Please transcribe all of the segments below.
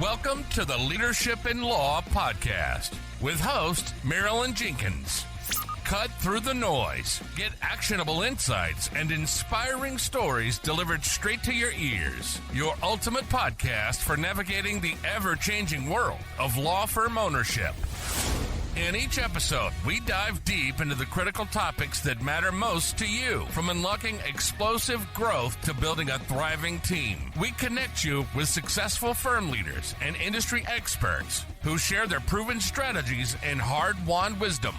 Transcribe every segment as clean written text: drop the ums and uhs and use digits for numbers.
Welcome to the Leadership in Law podcast with host Marilyn Jenkins. Cut through the noise, get actionable insights and inspiring stories delivered straight to your ears. Your ultimate podcast for navigating the ever-changing world of law firm ownership. In each episode, we dive deep into the critical topics that matter most to you, from unlocking explosive growth to building a thriving team. We connect you with successful firm leaders and industry experts who share their proven strategies and hard-won wisdom.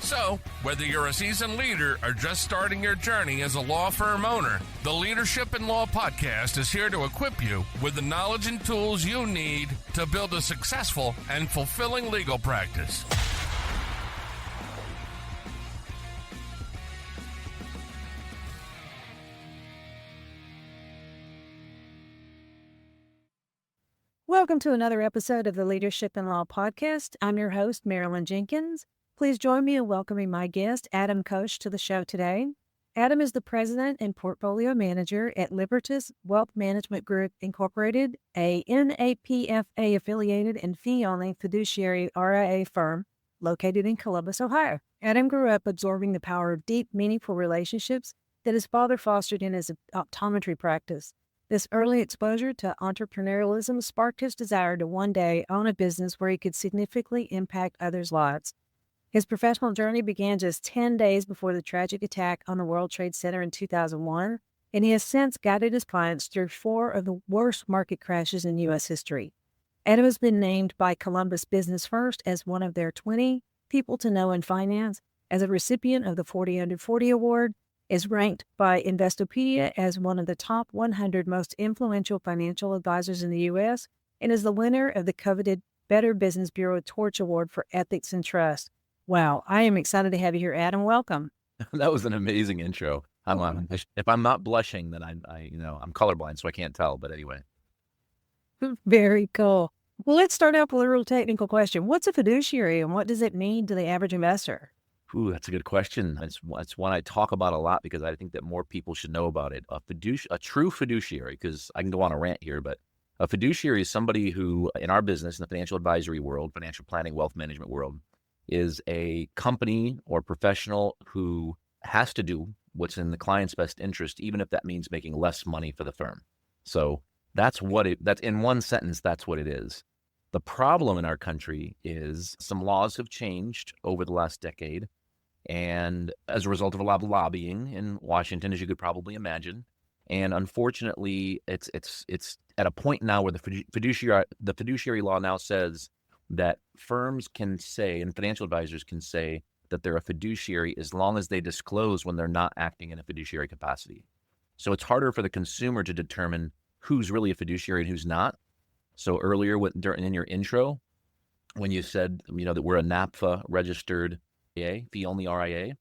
So, whether you're a seasoned leader or just starting your journey as a law firm owner, the Leadership in Law podcast is here to equip you with the knowledge and tools you need to build a successful and fulfilling legal practice. Welcome to another episode of the Leadership in Law podcast. I'm your host, Marilyn Jenkins. Please join me in welcoming my guest, Adam Koós, to the show today. Adam is the president and portfolio manager at Libertas Wealth Management Group, Incorporated, a NAPFA-affiliated and fee-only fiduciary RIA firm located in Columbus, Ohio. Adam grew up absorbing the power of deep, meaningful relationships that his father fostered in his optometry practice. This early exposure to entrepreneurialism sparked his desire to one day own a business where he could significantly impact others' lives. His professional journey began just 10 days before the tragic attack on the World Trade Center in 2001, and he has since guided his clients through 4 of the worst market crashes in U.S. history. Adam has been named by Columbus Business First as one of their 20 people to know in finance, as a recipient of the 40 Under 40 Award, is ranked by Investopedia as one of the top 100 most influential financial advisors in the U.S., and is the winner of the coveted Better Business Bureau Torch Award for Ethics and Trust. Wow, I am excited to have you here, Adam. Welcome. That was an amazing intro. If I'm not blushing, then I'm colorblind, so I can't tell. But anyway, very cool. Well, let's start out with a real technical question. What's a fiduciary, and what does it mean to the average investor? Ooh, that's a good question. It's one I talk about a lot because I think that more people should know about it. A true fiduciary, because I can go on a rant here, but a fiduciary is somebody who, in our business, in the financial advisory world, financial planning, wealth management world, is a company or professional who has to do what's in the client's best interest, even if that means making less money for the firm. So that's in one sentence, that's what it is. The problem in our country is some laws have changed over the last decade. And as a result of a lot of lobbying in Washington, as you could probably imagine, and unfortunately, it's at a point now where the fiduciary law now says that firms can say, and financial advisors can say, that they're a fiduciary as long as they disclose when they're not acting in a fiduciary capacity. So it's harder for the consumer to determine who's really a fiduciary and who's not. So earlier in your intro, when you said that we're a NAPFA registered fee-only RIA,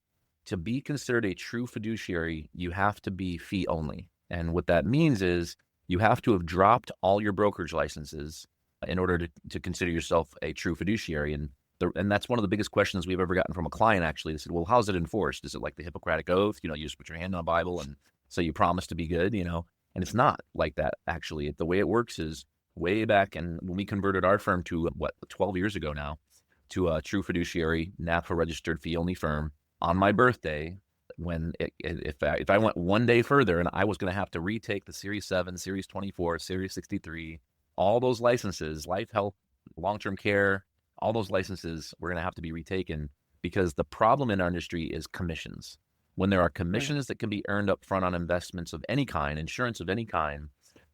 to be considered a true fiduciary, you have to be fee-only. And what that means is you have to have dropped all your brokerage licenses in order to consider yourself a true fiduciary. And that's one of the biggest questions we've ever gotten from a client, actually. They said, well, how's it enforced? Is it like the Hippocratic Oath? You just put your hand on the Bible and say you promise to be good, And it's not like that, actually. The way it works is way back, and when we converted our firm to, 12 years ago now, to a true fiduciary, NAPFA registered fee-only firm, on my birthday, when if I went one day further and I was going to have to retake the Series 7, Series 24, Series 63, all those licenses, life, health, long-term care, all those licenses were going to have to be retaken, because the problem in our industry is commissions. When there are commissions that can be earned up front on investments of any kind, insurance of any kind,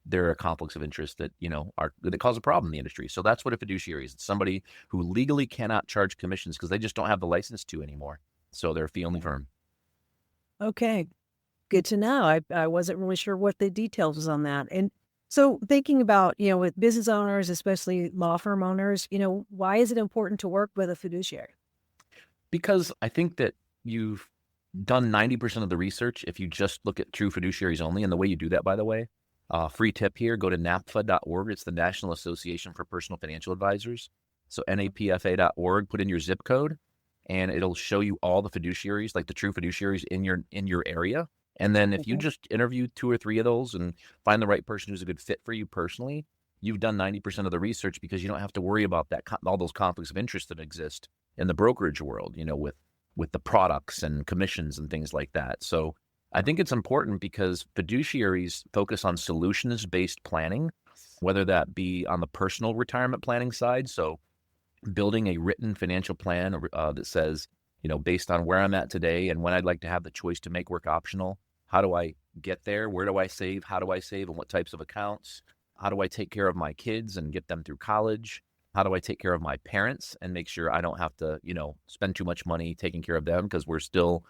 there are conflicts of interest that, that cause a problem in the industry. So that's what a fiduciary is. It's somebody who legally cannot charge commissions because they just don't have the license to anymore. So they're a fee-only firm. Okay, good to know. I wasn't really sure what the details was on that. And so thinking about, with business owners, especially law firm owners, why is it important to work with a fiduciary? Because I think that you've done 90% of the research if you just look at true fiduciaries only. And the way you do that, by the way, free tip here, go to napfa.org. It's the National Association for Personal Financial Advisors. So napfa.org, put in your zip code, and it'll show you all the fiduciaries, like the true fiduciaries in your area. And then if you just interview 2 or 3 of those and find the right person who's a good fit for you personally, you've done 90% of the research because you don't have to worry about that, all those conflicts of interest that exist in the brokerage world, with the products and commissions and things like that. So I think it's important because fiduciaries focus on solutions-based planning, whether that be on the personal retirement planning side. So building a written financial plan that says, based on where I'm at today and when I'd like to have the choice to make work optional, how do I get there? Where do I save? How do I save? And what types of accounts? How do I take care of my kids and get them through college? How do I take care of my parents and make sure I don't have to, spend too much money taking care of them, because we're still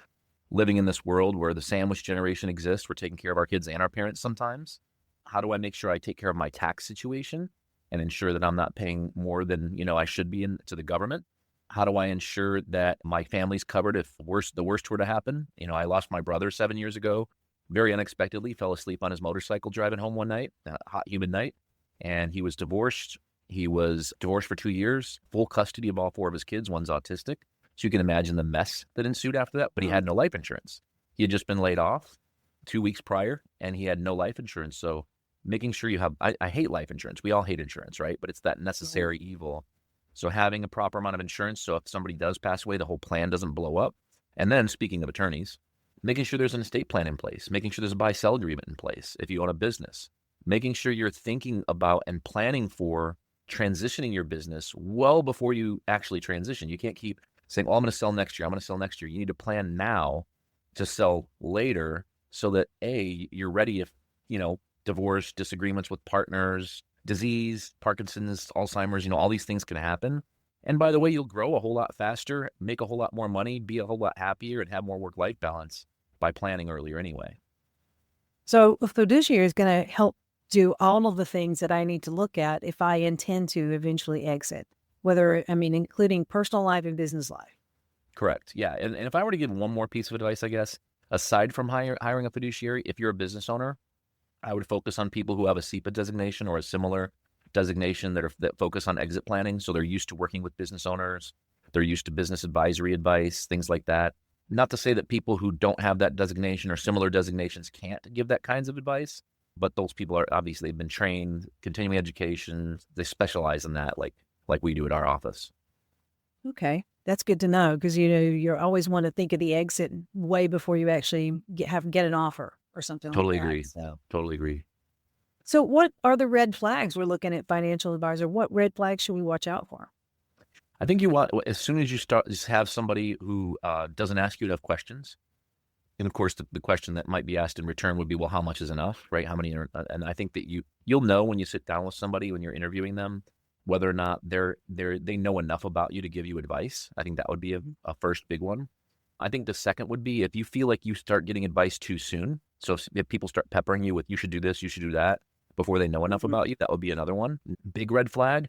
living in this world where the sandwich generation exists. We're taking care of our kids and our parents sometimes. How do I make sure I take care of my tax situation and ensure that I'm not paying more than, I should be to the government? How do I ensure that my family's covered if the worst were to happen? I lost my brother 7 years ago, very unexpectedly, fell asleep on his motorcycle driving home one night, a hot, humid night, and he was divorced. He was divorced for 2 years, full custody of all 4 of his kids. One's autistic. So you can imagine the mess that ensued after that, but he had no life insurance. He had just been laid off 2 weeks prior, and he had no life insurance. So making sure you have, I hate life insurance. We all hate insurance, right? But it's that necessary evil. So having a proper amount of insurance, so if somebody does pass away, the whole plan doesn't blow up. And then speaking of attorneys, making sure there's an estate plan in place, making sure there's a buy-sell agreement in place if you own a business, making sure you're thinking about and planning for transitioning your business well before you actually transition. You can't keep saying, I'm going to sell next year. I'm going to sell next year. You need to plan now to sell later so that you're ready if, divorce, disagreements with partners, disease, Parkinson's, Alzheimer's, all these things can happen. And by the way, you'll grow a whole lot faster, make a whole lot more money, be a whole lot happier, and have more work-life balance by planning earlier anyway. So a fiduciary is going to help do all of the things that I need to look at if I intend to eventually exit, including personal life and business life. Correct. Yeah. And if I were to give one more piece of advice, I guess, aside from hiring a fiduciary, if you're a business owner, I would focus on people who have a SEPA designation or a similar designation that focus on exit planning. So they're used to working with business owners. They're used to business advisory advice, things like that. Not to say that people who don't have that designation or similar designations can't give that kinds of advice, but those people are obviously been trained, continuing education. They specialize in that like we do at our office. Okay. That's good to know, because, you always want to think of the exit way before you actually get an offer or something Totally like that. agree. So. Totally agree. So what are the red flags we're looking at financial advisor? What red flags should we watch out for? I think you want, as soon as you start, just have somebody who doesn't ask you enough questions. And of course, the question that might be asked in return would be, well, how much is enough, right? How many? And I think that you'll know when you sit down with somebody, when you're interviewing them, whether or not they know enough about you to give you advice. I think that would be a first big one. I think the second would be if you feel like you start getting advice too soon. So if people start peppering you with, you should do this, you should do that, before they know enough about you, that would be another one. Big red flag.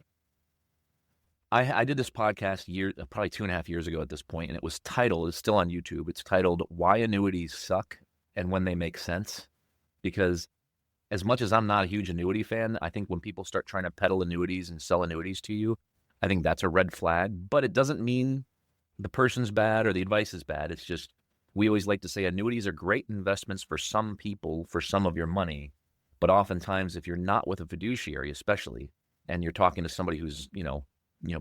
I did this podcast probably 2.5 years ago at this point, and it was titled, it's still on YouTube, it's titled Why Annuities Suck and When They Make Sense. Because as much as I'm not a huge annuity fan, I think when people start trying to peddle annuities and sell annuities to you, I think that's a red flag. But it doesn't mean the person's bad or the advice is bad. It's just, we always like to say annuities are great investments for some people, for some of your money. But oftentimes, if you're not with a fiduciary, especially, and you're talking to somebody who's,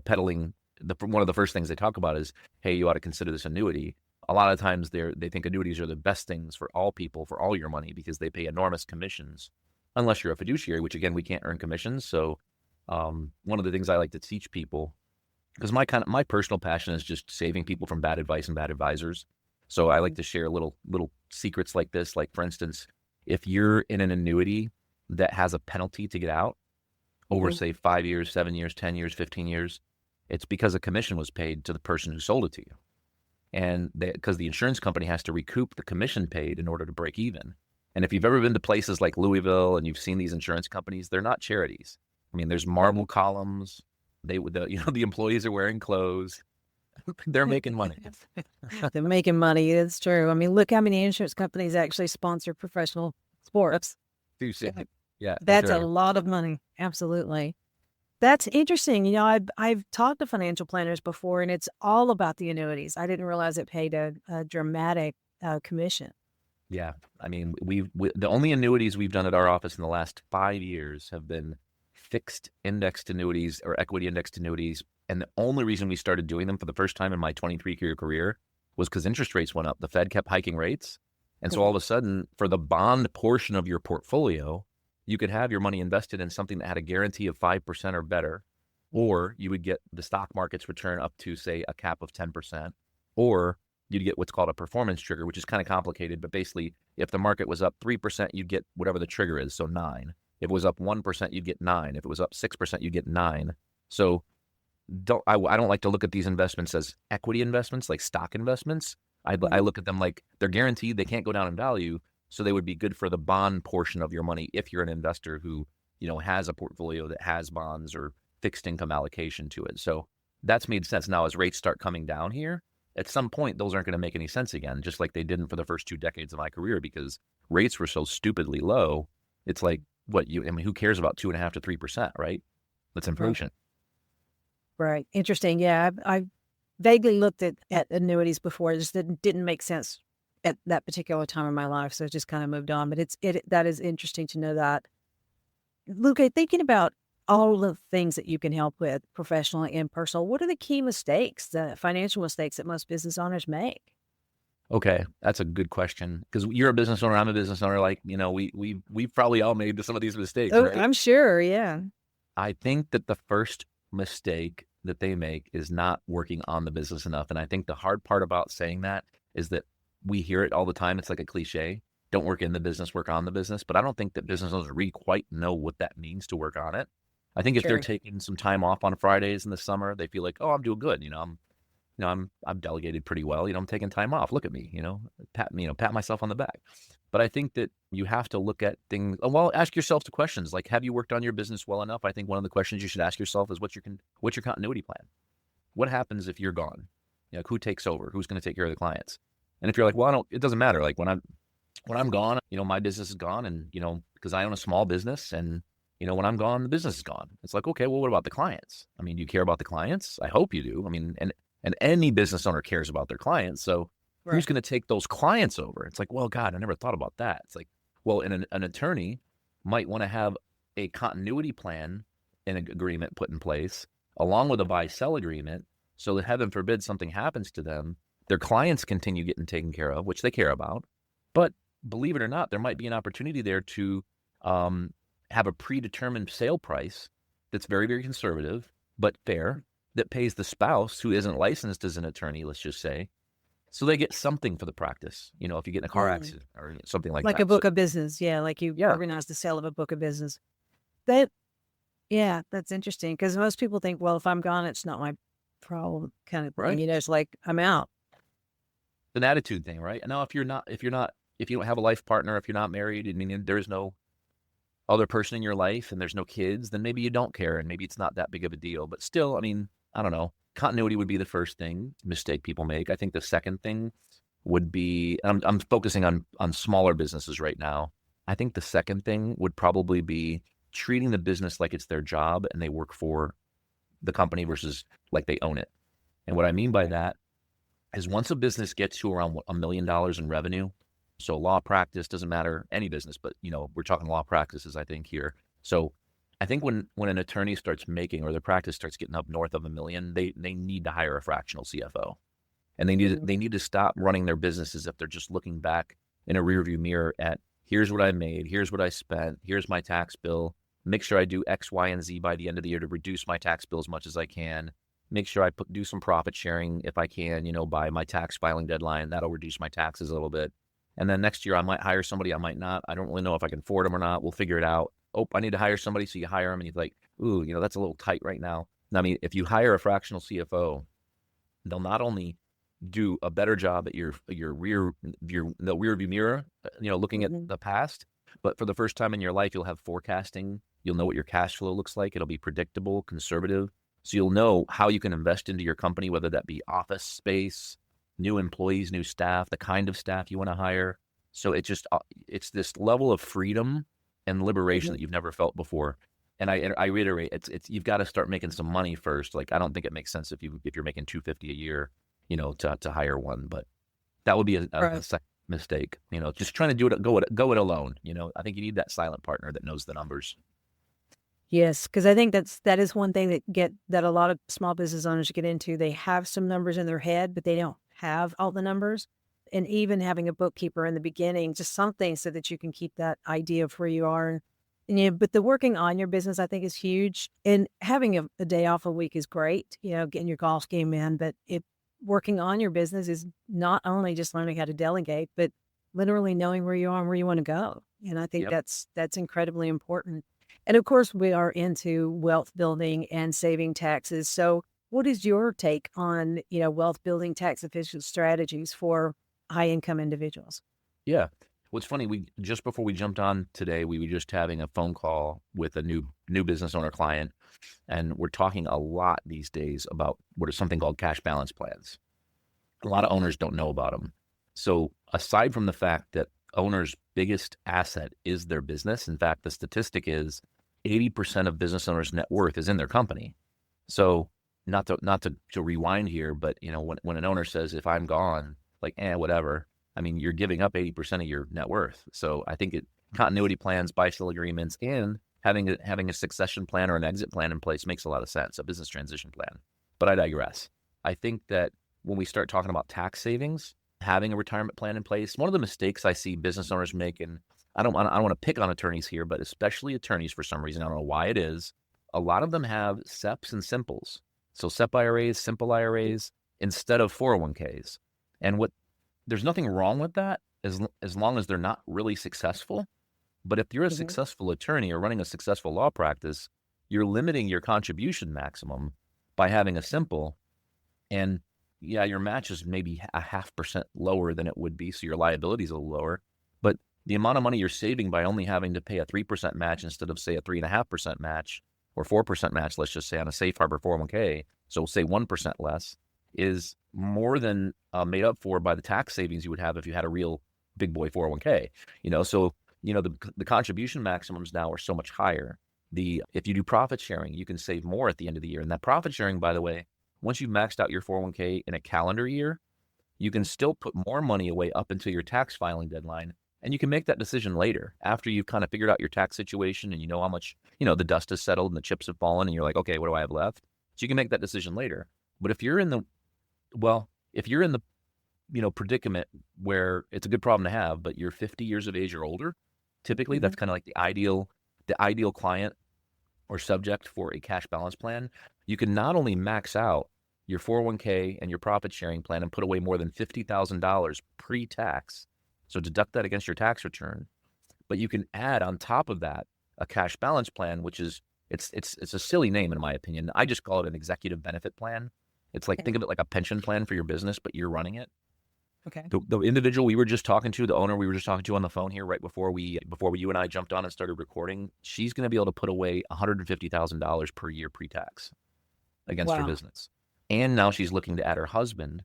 peddling, one of the first things they talk about is, hey, you ought to consider this annuity. A lot of times they think annuities are the best things for all people, for all your money, because they pay enormous commissions, unless you're a fiduciary, which again, we can't earn commissions. So one of the things I like to teach people, because my personal passion is just saving people from bad advice and bad advisors. So I like to share little secrets like this. Like, for instance, if you're in an annuity that has a penalty to get out over, say, 5 years, 7 years, 10 years, 15 years, it's because a commission was paid to the person who sold it to you. And because the insurance company has to recoup the commission paid in order to break even. And if you've ever been to places like Louisville and you've seen these insurance companies, they're not charities. I mean, there's marble columns. The employees are wearing clothes. They're making money. They're making money. It's true. I mean, look how many insurance companies actually sponsor professional sports. Yeah, that's a lot of money. Absolutely. That's interesting. I've talked to financial planners before, and it's all about the annuities. I didn't realize it paid a dramatic commission. Yeah. I mean, the only annuities we've done at our office in the last 5 years have been fixed indexed annuities or equity indexed annuities. And the only reason we started doing them for the first time in my 23-year career was because interest rates went up. The Fed kept hiking rates. And so all of a sudden, for the bond portion of your portfolio, you could have your money invested in something that had a guarantee of 5% or better, or you would get the stock market's return up to, say, a cap of 10%, or you'd get what's called a performance trigger, which is kind of complicated. But basically, if the market was up 3%, you'd get whatever the trigger is, so 9. If it was up 1%, you'd get 9. If it was up 6%, you'd get 9. So I don't like to look at these investments as equity investments, like stock investments. I look at them like they're guaranteed, they can't go down in value, so they would be good for the bond portion of your money if you're an investor who, has a portfolio that has bonds or fixed income allocation to it. So that's made sense. Now, as rates start coming down here, at some point, those aren't going to make any sense again, just like they didn't for the first 2 decades of my career, because rates were so stupidly low. It's like, who cares about 2.5% to 3%, right? That's inflation. Right. Interesting. Yeah. I vaguely looked at annuities before. It just didn't make sense at that particular time in my life. So it just kind of moved on. But that is interesting to know that. Luke, thinking about all the things that you can help with professionally and personal, what are the key mistakes, the financial mistakes that most business owners make? Okay, that's a good question, because you're a business owner, I'm a business owner. Like, we've probably all made some of these mistakes. Oh, right? I'm sure. Yeah. I think that the first mistake that they make is not working on the business enough. And I think the hard part about saying that is that we hear it all the time. It's like a cliche. Don't work in the business, work on the business. But I don't think that business owners really quite know what that means to work on it. I think if they're taking some time off on Fridays in the summer, they feel like, oh, I'm doing good. I'm delegated pretty well. I'm taking time off. Look at me, pat myself on the back. But I think that you have to look at things. Well, ask yourself the questions like, have you worked on your business well enough? I think one of the questions you should ask yourself is, what's your continuity plan? What happens if you're gone? Who takes over? Who's going to take care of the clients? And if you're like, well, it doesn't matter. Like when I'm gone, my business is gone, and because I own a small business, and when I'm gone, the business is gone. It's like, okay, well, what about the clients? I mean, do you care about the clients? I hope you do. I mean, and any business owner cares about their clients. So who's going to take those clients over? It's like, well, God, I never thought about that. It's like, well, an attorney might want to have a continuity plan and an agreement put in place along with a buy-sell agreement, so that heaven forbid something happens to them, their clients continue getting taken care of, which they care about. But believe it or not, there might be an opportunity there to have a predetermined sale price that's very, very conservative, but fair, that pays the spouse who isn't licensed as an attorney, let's just say. So they get something for the practice, if you get in a car accident or something like that. Like a book of business. Yeah. Like you organize the sale of a book of business. That's interesting, because most people think, well, if I'm gone, it's not my problem kind of thing. Right. It's like, I'm out. It's an attitude thing, right? Now, if you don't have a life partner, if you're not married, I mean, there's no other person in your life and there's no kids, then maybe you don't care and maybe it's not that big of a deal. But still, I mean, I don't know. Continuity would be the first mistake people make. I think the second thing would be, I'm focusing on smaller businesses right now. I think the second thing would probably be treating the business like it's their job and they work for the company versus like they own it. And what I mean by that is, once a business gets to around $1 million in revenue, so law practice, doesn't matter, any business, but we're talking law practices, I think, here. So I think when an attorney starts making, or their practice starts getting up north of $1 million, they need to hire a fractional CFO. And they need to stop running their businesses if they're just looking back in a rearview mirror at, here's what I made, here's what I spent, here's my tax bill. Make sure I do X, Y, and Z by the end of the year to reduce my tax bill as much as I can. Make sure I do some profit sharing if I can, by my tax filing deadline. That'll reduce my taxes a little bit. And then next year I might hire somebody, I might not. I don't really know if I can afford them or not. We'll figure it out. Oh, I need to hire somebody. So you hire them and you're like, ooh, that's a little tight right now. I mean, if you hire a fractional CFO, they'll not only do a better job at your rear view mirror, looking at the past, but for the first time in your life, you'll have forecasting. You'll know what your cash flow looks like. It'll be predictable, conservative. So you'll know how you can invest into your company, whether that be office space, new employees, new staff, the kind of staff you want to hire. So it's this level of freedom and liberation that you've never felt before. And I reiterate, it's you've got to start making some money first. Like, I don't think it makes sense if you're making $250 a year, to hire one. But that would be a second mistake. Just trying to do it, go it alone. I think you need that silent partner that knows the numbers. Yes, because I think that is one thing that a lot of small business owners get into. They have some numbers in their head, but they don't have all the numbers. And even having a bookkeeper in the beginning, just something so that you can keep that idea of where you are. And but the working on your business, I think, is huge. And having a day off a week is great, getting your golf game in. But working on your business is not only just learning how to delegate, but literally knowing where you are and where you want to go. And I think Yep. that's incredibly important. And of course, we are into wealth building and saving taxes. So what is your take on, wealth building tax efficient strategies for high income individuals? Yeah. What's funny, we just before we jumped on today, we were just having a phone call with a new business owner client, and we're talking a lot these days about what is something called cash balance plans. A lot of owners don't know about them. So aside from the fact that owners' biggest asset is their business, in fact, the statistic is 80% of business owners' net worth is in their company. So not to rewind here, but when an owner says, if I'm gone, like, whatever, I mean, you're giving up 80% of your net worth. So I think continuity plans, buy-sell agreements, and having a succession plan or an exit plan in place makes a lot of sense, a business transition plan. But I digress. I think that when we start talking about tax savings, having a retirement plan in place, one of the mistakes I see business owners make, and I don't want to pick on attorneys here, but especially attorneys for some reason, I don't know why it is, a lot of them have SEPs and simples. So SEP IRAs, simple IRAs, instead of 401ks. And there's nothing wrong with that as long as they're not really successful. But if you're a successful attorney or running a successful law practice, you're limiting your contribution maximum by having a simple. And yeah, your match is maybe 0.5% lower than it would be, so your liability is a little lower. But the amount of money you're saving by only having to pay a 3% match instead of, say, a 3.5% match or 4% match, let's just say, on a safe harbor 401k, so say 1% less, is more than made up for by the tax savings you would have if you had a real big boy 401k. So the contribution maximums now are so much higher. If you do profit sharing, you can save more at the end of the year. And that profit sharing, by the way, once you've maxed out your 401k in a calendar year, you can still put more money away up until your tax filing deadline. And you can make that decision later after you've kind of figured out your tax situation and you know how much, the dust has settled and the chips have fallen and you're like, okay, what do I have left? So you can make that decision later. But if you're in the predicament where it's a good problem to have, but you're 50 years of age or older, typically that's kind of like the ideal client or subject for a cash balance plan. You can not only max out your 401k and your profit sharing plan and put away more than $50,000 pre-tax, so deduct that against your tax return, but you can add on top of that a cash balance plan, which is it's a silly name in my opinion. I just call it an executive benefit plan. It's like, think of it like a pension plan for your business, but you're running it. Okay. The individual we were just talking to, the owner we were just talking to on the phone here right before you and I jumped on and started recording, she's going to be able to put away $150,000 per year pre-tax against her business. And now she's looking to add her husband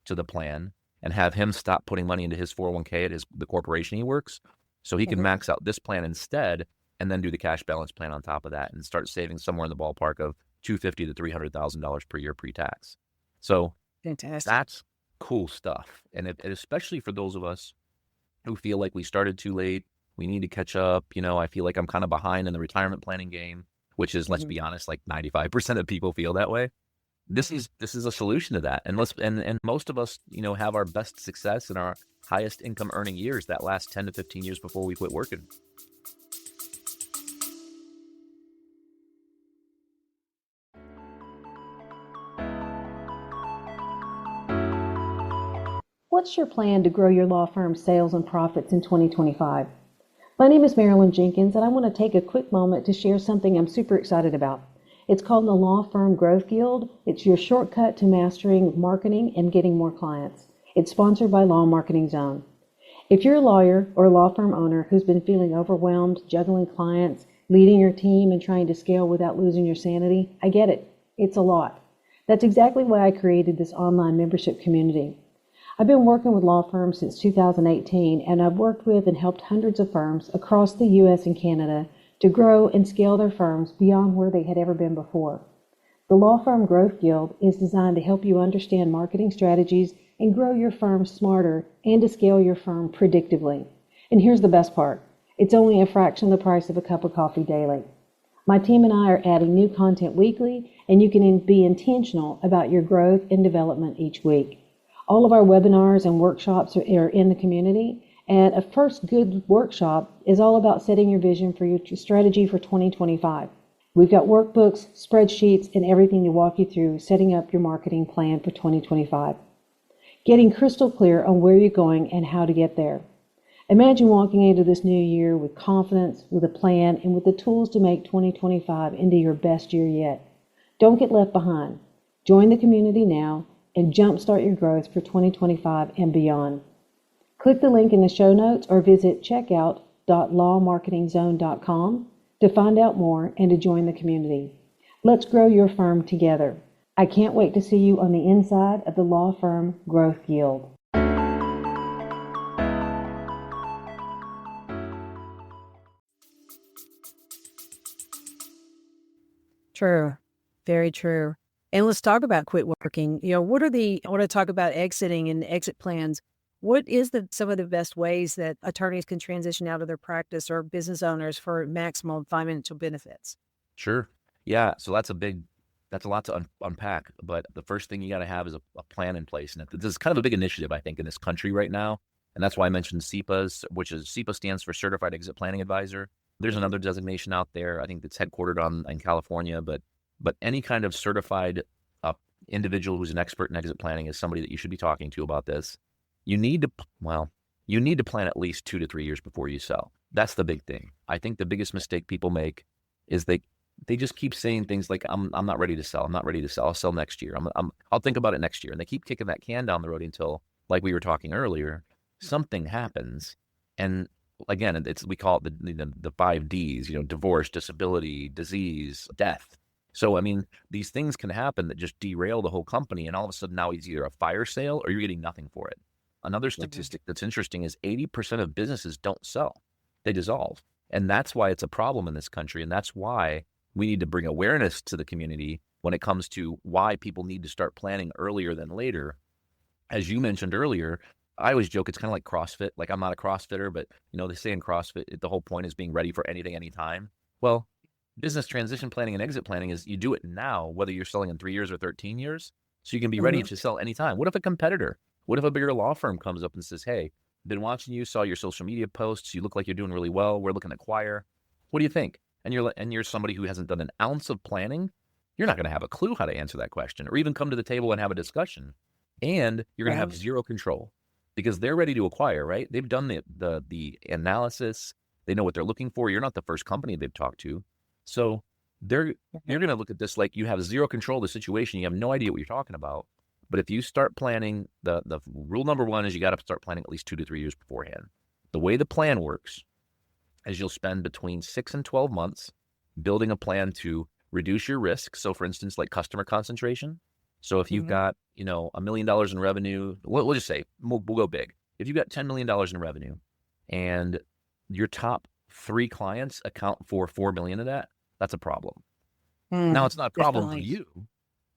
to the plan and have him stop putting money into his 401k at the corporation he works, so he can max out this plan instead and then do the cash balance plan on top of that and start saving somewhere in the ballpark of $250,000 to $300,000 per year pre-tax. So fantastic. That's cool stuff. And especially for those of us who feel like we started too late, we need to catch up. I feel like I'm kind of behind in the retirement planning game, which is, let's be honest, like 95% of people feel that way. This is a solution to that. And most of us, have our best success in our highest income earning years that last 10 to 15 years before we quit working. What's your plan to grow your law firm's sales and profits in 2025? My name is Marilyn Jenkins, and I want to take a quick moment to share something I'm super excited about. It's called the Law Firm Growth Guild. It's your shortcut to mastering marketing and getting more clients. It's sponsored by Law Marketing Zone. If you're a lawyer or a law firm owner who's been feeling overwhelmed, juggling clients, leading your team, and trying to scale without losing your sanity, I get it. It's a lot. That's exactly why I created this online membership community. I've been working with law firms since 2018, and I've worked with and helped hundreds of firms across the U.S. and Canada to grow and scale their firms beyond where they had ever been before. The Law Firm Growth Guild is designed to help you understand marketing strategies and grow your firm smarter and to scale your firm predictably. And here's the best part. It's only a fraction of the price of a cup of coffee daily. My team and I are adding new content weekly, and you can be intentional about your growth and development each week. All of our webinars and workshops are in the community, and a first good workshop is all about setting your vision for your strategy for 2025. We've got workbooks, spreadsheets, and everything to walk you through setting up your marketing plan for 2025. Getting crystal clear on where you're going and how to get there. Imagine walking into this new year with confidence, with a plan, and with the tools to make 2025 into your best year yet. Don't get left behind. Join the community now and jumpstart your growth for 2025 and beyond. Click the link in the show notes or visit checkout.lawmarketingzone.com to find out more and to join the community. Let's grow your firm together. I can't wait to see you on the inside of the Law Firm Growth Guild. True. Very true. And let's talk about quit working. I want to talk about exiting and exit plans. What is some of the best ways that attorneys can transition out of their practice or business owners for maximum financial benefits? Sure. Yeah. So that's a lot to unpack. But the first thing you got to have is a plan in place. And this is kind of a big initiative, I think, in this country right now. And that's why I mentioned SEPAs, SEPA stands for Certified Exit Planning Advisor. There's another designation out there. I think that's headquartered in California, but any kind of certified individual who's an expert in exit planning is somebody that you should be talking to about this. You need to plan at least 2 to 3 years before you sell. That's the big thing. I think the biggest mistake people make is they just keep saying things like, I'm not ready to sell. I'm not ready to sell. I'll sell next year. I'll think about it next year. And they keep kicking that can down the road until, like we were talking earlier, something happens. And again, we call it the 5 Ds, divorce, disability, disease, death. So, I mean, these things can happen that just derail the whole company. And all of a sudden now it's either a fire sale or you're getting nothing for it. Another statistic that's interesting is 80% of businesses don't sell. They dissolve. And that's why it's a problem in this country. And that's why we need to bring awareness to the community when it comes to why people need to start planning earlier than later. As you mentioned earlier, I always joke it's kind of like CrossFit. Like, I'm not a CrossFitter, but they say in CrossFit, the whole point is being ready for anything, anytime. Well, business transition planning and exit planning is you do it now, whether you're selling in 3 years or 13 years, so you can be ready to sell anytime. What if a competitor, what if a bigger law firm comes up and says, hey, been watching you, saw your social media posts, you look like you're doing really well, we're looking to acquire. What do you think? And you're somebody who hasn't done an ounce of planning, you're not going to have a clue how to answer that question or even come to the table and have a discussion. And you're going to have zero control because they're ready to acquire, right? They've done the analysis. They know what they're looking for. You're not the first company they've talked to. So you're going to look at this like you have zero control of the situation. You have no idea what you're talking about. But if you start planning, the rule number 1 is you got to start planning at least 2 to 3 years beforehand. The way the plan works is you'll spend between 6 and 12 months building a plan to reduce your risk. So for instance, like customer concentration. So if you've got, $1 million in revenue, we'll just say, we'll go big. If you've got $10 million in revenue and your top 3 clients account for $4 million of that, that's a problem. Now, it's not a problem for you,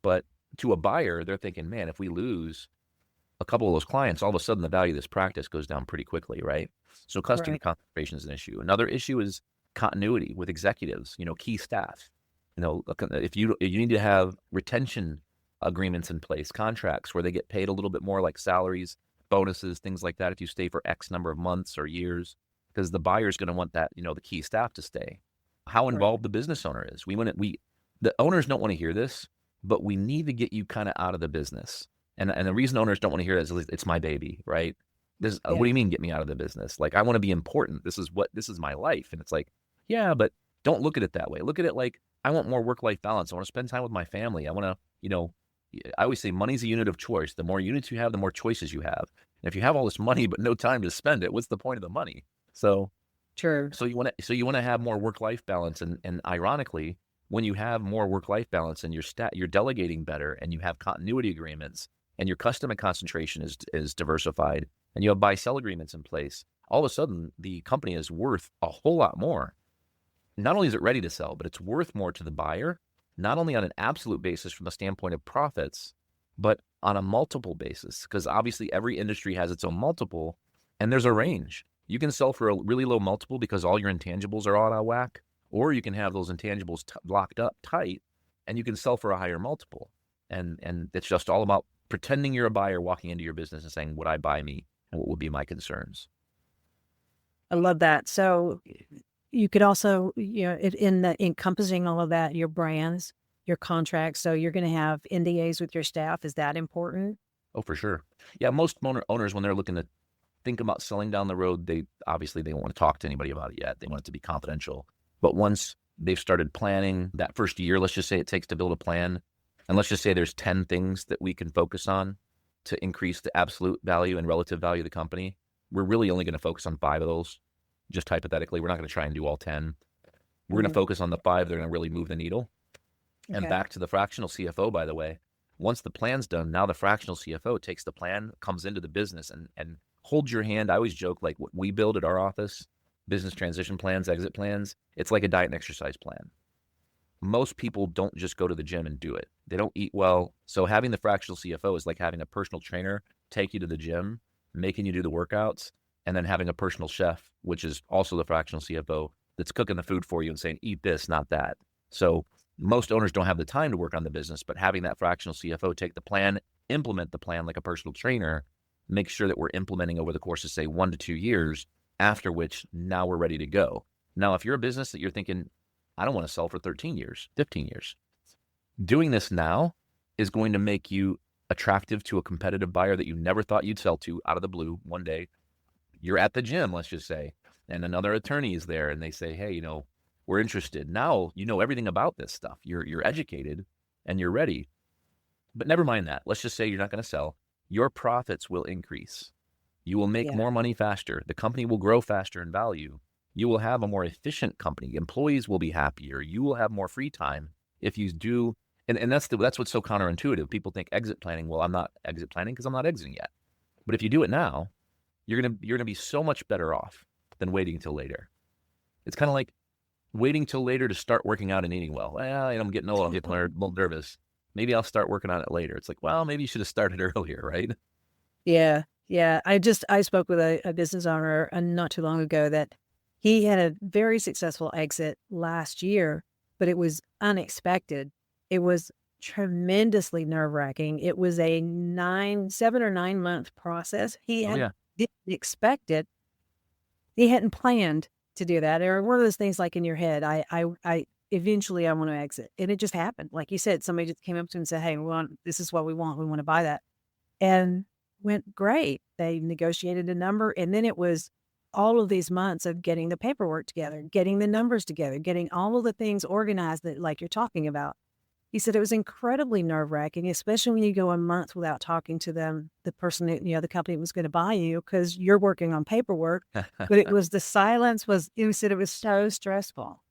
but to a buyer, they're thinking, man, if we lose a couple of those clients, all of a sudden the value of this practice goes down pretty quickly, right? So customer concentration is an issue. Another issue is continuity with executives, key staff. If you need to have retention agreements in place, contracts where they get paid a little bit more, like salaries, bonuses, things like that, if you stay for X number of months or years, because the buyer's going to want that, the key staff to stay. How involved the business owner is. The owners don't want to hear this, but we need to get you kind of out of the business. And the reason owners don't want to hear that is it's my baby, right? What do you mean get me out of the business? Like, I want to be important. This is my life. And it's like, yeah, but don't look at it that way. Look at it like, I want more work-life balance. I want to spend time with my family. I want to, I always say money's a unit of choice. The more units you have, the more choices you have. And if you have all this money but no time to spend it, what's the point of the money? So True. So you want to have more work-life balance, and ironically, when you have more work-life balance and you're delegating better, and you have continuity agreements, and your customer concentration is diversified, and you have buy-sell agreements in place, all of a sudden the company is worth a whole lot more. Not only is it ready to sell, but it's worth more to the buyer, not only on an absolute basis from the standpoint of profits, but on a multiple basis, because obviously every industry has its own multiple, and there's a range. You can sell for a really low multiple because all your intangibles are all out of whack, or you can have those intangibles locked up tight, and you can sell for a higher multiple. And it's just all about pretending you're a buyer walking into your business and saying, would I buy me, and what would be my concerns? I love that. So you could also, encompassing all of that, your brands, your contracts. So you're going to have NDAs with your staff. Is that important? Oh, for sure. Yeah, most owners, when they're looking to think about selling down the road, they obviously they don't want to talk to anybody about it yet. They want it to be confidential. But once they've started planning, that first year, let's just say it takes to build a plan, and let's just say there's 10 things that we can focus on to increase the absolute value and relative value of the company. We're really only going to focus on 5 of those, just hypothetically. We're not going to try and do all 10. We're going to focus on the 5 that are going to really move the needle. Okay. And back to the fractional CFO, by the way, once the plan's done, now the fractional CFO takes the plan, comes into the business, and holds your hand. I always joke, like what we build at our office, business transition plans, exit plans, it's like a diet and exercise plan. Most people don't just go to the gym and do it. They don't eat well. So having the fractional CFO is like having a personal trainer take you to the gym, making you do the workouts, and then having a personal chef, which is also the fractional CFO, that's cooking the food for you and saying, eat this, not that. So most owners don't have the time to work on the business, but having that fractional CFO take the plan, implement the plan like a personal trainer, make sure that we're implementing over the course of, say, 1 to 2 years, after which now we're ready to go. Now, if you're a business that you're thinking, I don't want to sell for 13 years, 15 years, doing this now is going to make you attractive to a competitive buyer that you never thought you'd sell to out of the blue. One day you're at the gym, let's just say, and another attorney is there and they say, hey, we're interested. Now you know everything about this stuff. You're educated and you're ready. But never mind that. Let's just say you're not going to sell. Your profits will increase. You will make more money faster. The company will grow faster in value. You will have a more efficient company. Employees will be happier. You will have more free time if you do. And that's what's so counterintuitive. People think exit planning. Well, I'm not exit planning because I'm not exiting yet. But if you do it now, you're gonna be so much better off than waiting till later. It's kind of like waiting till later to start working out and eating well. Well, I'm getting old. I'm getting a little nervous. Maybe I'll start working on it later. It's like, well, maybe you should have started earlier, right? Yeah. I spoke with a business owner not too long ago that he had a very successful exit last year, but it was unexpected. It was tremendously nerve-wracking. It was a 7 or 9 month process. He didn't expect it. He hadn't planned to do that. Or one of those things like in your head, I eventually I want to exit. And it just happened. Like you said, somebody just came up to him and said, hey, this is what we want. We want to buy that. And went great. They negotiated a number. And then it was all of these months of getting the paperwork together, getting the numbers together, getting all of the things organized that like you're talking about. He said it was incredibly nerve-wracking, especially when you go a month without talking to them, the person that, the company was going to buy you, because you're working on paperwork. But it was the silence he said it was so stressful.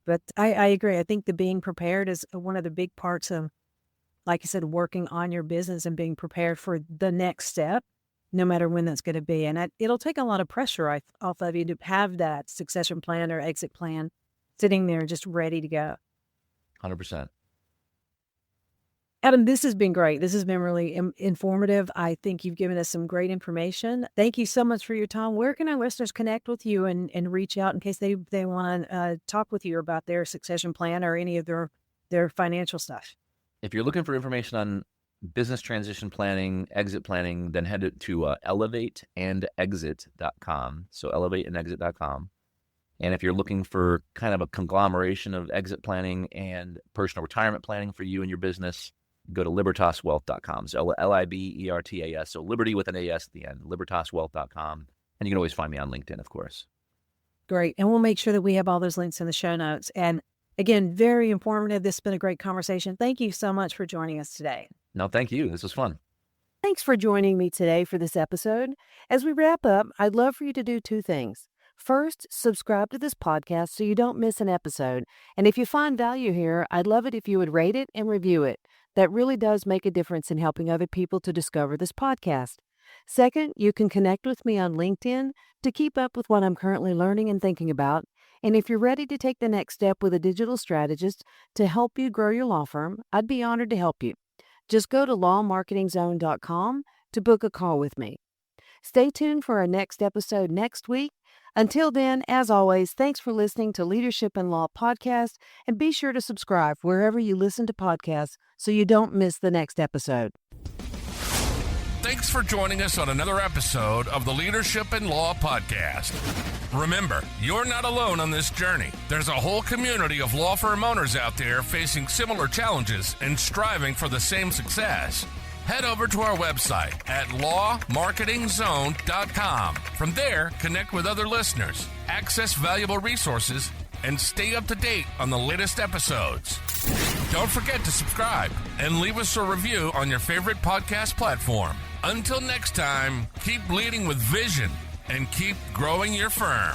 But I agree. I think the being prepared is one of the big parts of, like I said, working on your business and being prepared for the next step, no matter when that's going to be. And it'll take a lot of pressure off of you to have that succession plan or exit plan sitting there just ready to go. 100%. Adam, this has been great. This has been really informative. I think you've given us some great information. Thank you so much for your time. Where can our listeners connect with you and reach out in case they want to talk with you about their succession plan or any of their financial stuff? If you're looking for information on business transition planning, exit planning, then head to elevateandexit.com. So elevateandexit.com. And if you're looking for kind of a conglomeration of exit planning and personal retirement planning for you and your business, go to libertaswealth.com. So Libertas, so Liberty with an AS at the end, libertaswealth.com. And you can always find me on LinkedIn, of course. Great. And we'll make sure that we have all those links in the show notes. And again, very informative. This has been a great conversation. Thank you so much for joining us today. No, thank you. This was fun. Thanks for joining me today for this episode. As we wrap up, I'd love for you to do 2 things. First, subscribe to this podcast so you don't miss an episode. And if you find value here, I'd love it if you would rate it and review it. That really does make a difference in helping other people to discover this podcast. Second, you can connect with me on LinkedIn to keep up with what I'm currently learning and thinking about. And if you're ready to take the next step with a digital strategist to help you grow your law firm, I'd be honored to help you. Just go to lawmarketingzone.com to book a call with me. Stay tuned for our next episode next week. Until then, as always, thanks for listening to Leadership and Law Podcast, and be sure to subscribe wherever you listen to podcasts so you don't miss the next episode. Thanks for joining us on another episode of the Leadership and Law Podcast. Remember, you're not alone on this journey. There's a whole community of law firm owners out there facing similar challenges and striving for the same success. Head over to our website at lawmarketingzone.com. From there, connect with other listeners, access valuable resources, and stay up to date on the latest episodes. Don't forget to subscribe and leave us a review on your favorite podcast platform. Until next time, keep leading with vision and keep growing your firm.